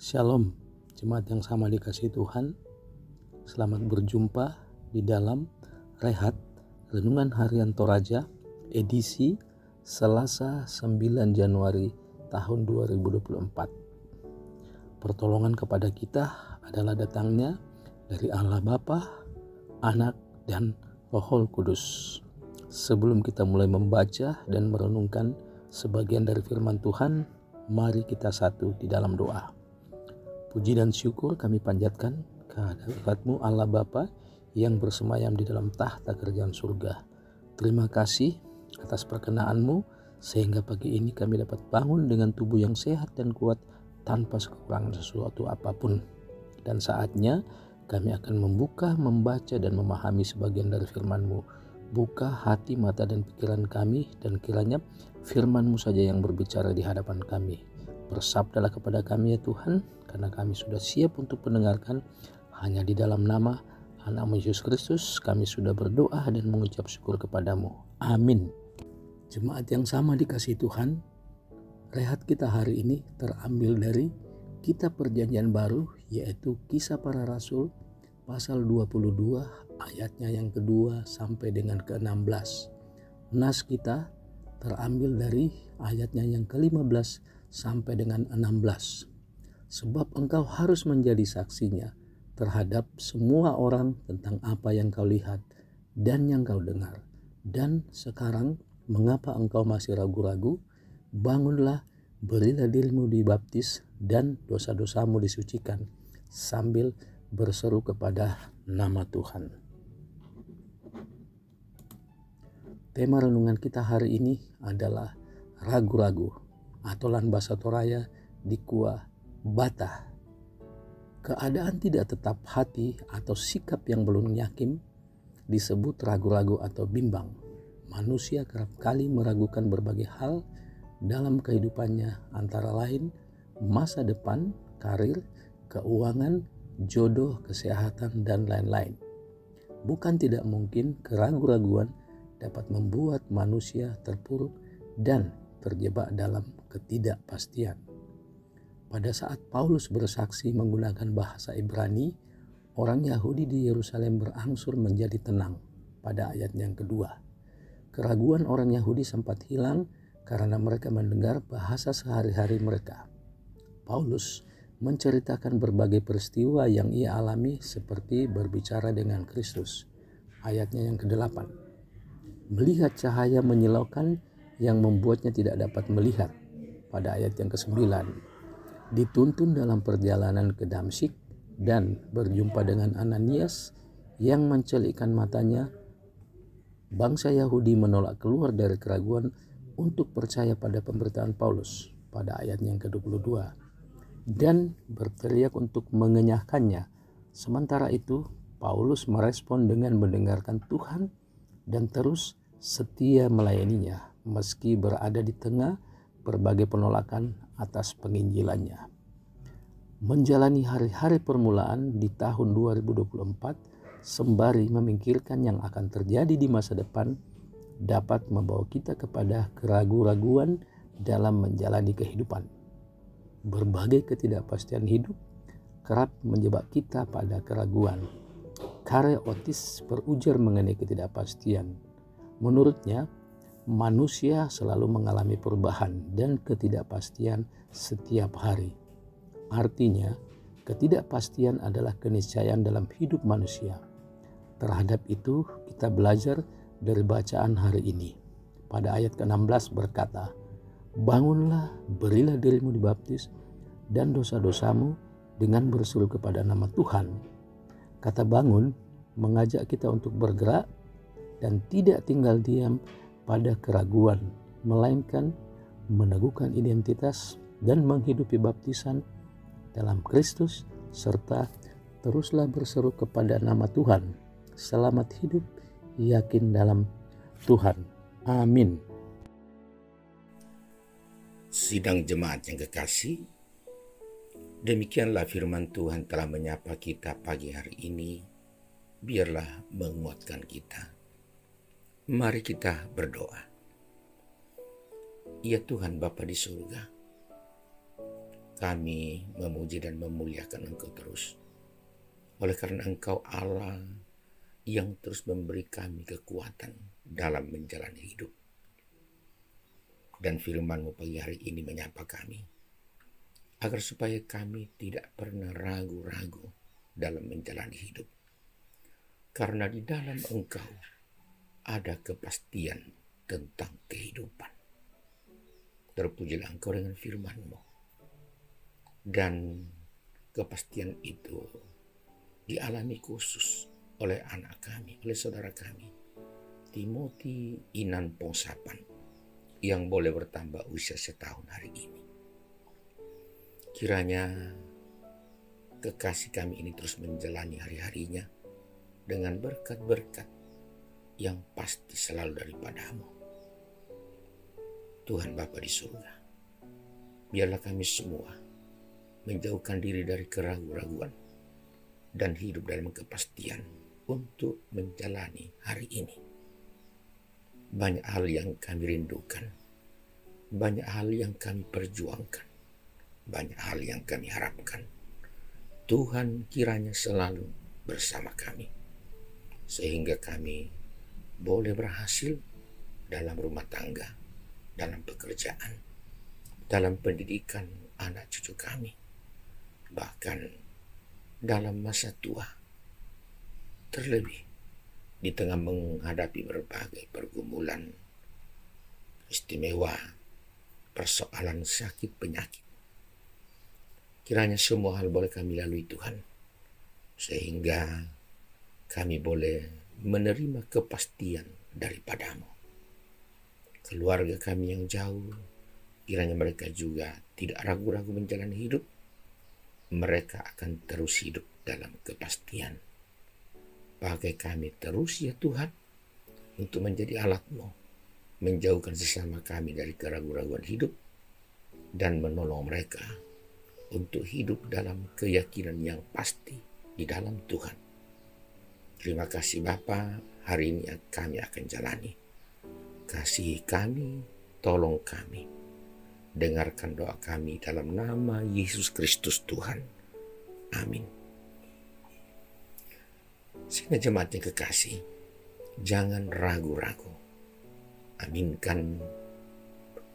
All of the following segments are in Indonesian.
Shalom, jemaat yang sama dikasihi Tuhan. Selamat berjumpa di dalam Rehat Renungan Harian Toraja edisi Selasa 9 Januari tahun 2024. Pertolongan kepada kita adalah datangnya dari Allah Bapa, Anak, dan Roh Kudus. Sebelum kita mulai membaca dan merenungkan sebagian dari firman Tuhan, mari kita satu di dalam doa. Puji dan syukur kami panjatkan kehadirat-Mu Allah Bapa yang bersemayam di dalam tahta kerajaan surga. Terima kasih atas perkenan-Mu sehingga pagi ini kami dapat bangun dengan tubuh yang sehat dan kuat tanpa kekurangan sesuatu apapun. Dan saatnya kami akan membuka, membaca dan memahami sebagian dari firman-Mu. Buka hati, mata dan pikiran kami, dan kiranya firman-Mu saja yang berbicara di hadapan kami. Bersabdalah kepada kami ya Tuhan, karena kami sudah siap untuk mendengarkan. Hanya di dalam nama Anak Yesus Kristus kami sudah berdoa dan mengucap syukur kepadamu. Amin. Jemaat yang sama dikasihi Tuhan, rehat kita hari ini terambil dari Kitab Perjanjian Baru, yaitu Kisah Para Rasul pasal 22 ayatnya yang kedua sampai dengan ke-16. Nas kita terambil dari ayatnya yang ke-15 sampai dengan 16. Sebab engkau harus menjadi saksinya terhadap semua orang tentang apa yang kau lihat dan yang kau dengar. Dan sekarang mengapa engkau masih ragu-ragu? Bangunlah, berilah dirimu dibaptis dan dosa-dosamu disucikan, sambil berseru kepada nama Tuhan. Tema renungan kita hari ini adalah ragu-ragu atau lan bahasa Toraya dikua bata. Keadaan tidak tetap hati atau sikap yang belum yakin disebut ragu-ragu atau bimbang. Manusia kerap kali meragukan berbagai hal dalam kehidupannya, antara lain masa depan, karir, keuangan, jodoh, kesehatan, dan lain-lain. Bukan tidak mungkin keraguan-raguan dapat membuat manusia terpuruk dan terjebak dalam ketidakpastian. Pada saat Paulus bersaksi menggunakan bahasa Ibrani, orang Yahudi di Yerusalem berangsur menjadi tenang pada ayat yang kedua. Keraguan orang Yahudi sempat hilang karena mereka mendengar bahasa sehari-hari mereka. Paulus menceritakan berbagai peristiwa yang ia alami seperti berbicara dengan Kristus. Ayatnya yang ke-8. Melihat cahaya menyilaukan yang membuatnya tidak dapat melihat. Pada ayat yang ke-9, dituntun dalam perjalanan ke Damsyik dan berjumpa dengan Ananias yang mencelikkan matanya. Bangsa Yahudi menolak keluar dari keraguan untuk percaya pada pemberitaan Paulus pada ayat yang ke-22 dan berteriak untuk mengenyahkannya. Sementara itu Paulus merespon dengan mendengarkan Tuhan dan terus setia melayaninya meski berada di tengah berbagai penolakan atas penginjilannya. Menjalani hari-hari permulaan di tahun 2024 sembari memikirkan yang akan terjadi di masa depan dapat membawa kita kepada keraguan-raguan dalam menjalani kehidupan. Berbagai ketidakpastian hidup kerap menjebak kita pada keraguan. Karya Otis berujar mengenai ketidakpastian. Menurutnya, manusia selalu mengalami perubahan dan ketidakpastian setiap hari. Artinya, ketidakpastian adalah keniscayaan dalam hidup manusia. Terhadap itu, kita belajar dari bacaan hari ini. Pada ayat ke-16 berkata, bangunlah, berilah dirimu dibaptis, dan dosa-dosamu dengan berseru kepada nama Tuhan. Kata bangun mengajak kita untuk bergerak dan tidak tinggal diam pada keraguan, melainkan meneguhkan identitas dan menghidupi baptisan dalam Kristus, serta teruslah berseru kepada nama Tuhan. Selamat hidup, yakin dalam Tuhan. Amin. Sidang jemaat yang kekasih, demikianlah firman Tuhan telah menyapa kita pagi hari ini. Biarlah menguatkan kita. Mari kita berdoa. Ya Tuhan Bapa di surga, kami memuji dan memuliakan Engkau terus. Oleh karena Engkau Allah yang terus memberi kami kekuatan dalam menjalani hidup. Dan firman-Mu pagi hari ini menyapa kami, agar supaya kami tidak pernah ragu-ragu dalam menjalani hidup. Karena di dalam Engkau ada kepastian tentang kehidupan. Terpujilah Engkau dengan firman-Mu. Dan kepastian itu dialami khusus oleh anak kami, oleh saudara kami, Timothy Inan Pongsapan, yang boleh bertambah usia setahun hari ini. Kiranya kekasih kami ini terus menjalani hari-harinya dengan berkat-berkat yang pasti selalu daripada-Mu. Tuhan Bapa di surga, biarlah kami semua menjauhkan diri dari keraguan-raguan dan hidup dalam kepastian untuk menjalani hari ini. Banyak hal yang kami rindukan, banyak hal yang kami perjuangkan, banyak hal yang kami harapkan. Tuhan kiranya selalu bersama kami, sehingga kami boleh berhasil dalam rumah tangga, dalam pekerjaan, dalam pendidikan anak cucu kami, bahkan dalam masa tua, terlebih di tengah menghadapi berbagai pergumulan istimewa, persoalan sakit penyakit. Kiranya semua hal boleh kami lalui Tuhan, sehingga kami boleh menerima kepastian daripada-Mu. Keluarga kami yang jauh, kiranya mereka juga tidak ragu-ragu menjalani hidup. Mereka akan terus hidup dalam kepastian. Pakai kami terus ya Tuhan, untuk menjadi alat-Mu, menjauhkan sesama kami dari keraguan-raguan hidup, dan menolong mereka untuk hidup dalam keyakinan yang pasti di dalam Tuhan. Terima kasih Bapa, hari ini kami akan jalani. Kasihi kami, tolong kami. Dengarkan doa kami dalam nama Yesus Kristus Tuhan. Amin. Sehingga jemaat yang kekasih, jangan ragu-ragu. Aminkan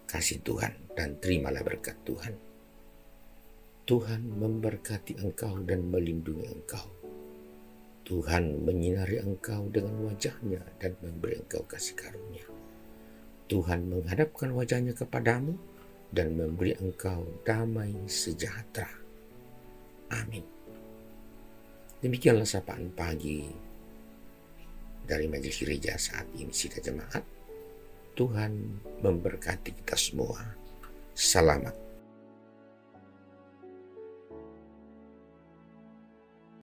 kasih Tuhan dan terimalah berkat Tuhan. Tuhan memberkati engkau dan melindungi engkau. Tuhan menyinari engkau dengan wajah-Nya dan memberi engkau kasih karunia. Tuhan menghadapkan wajah-Nya kepadamu dan memberi engkau damai sejahtera. Amin. Demikianlah sapaan pagi dari Majelis Gereja saat ini, sidang jemaat. Tuhan memberkati kita semua. Selamat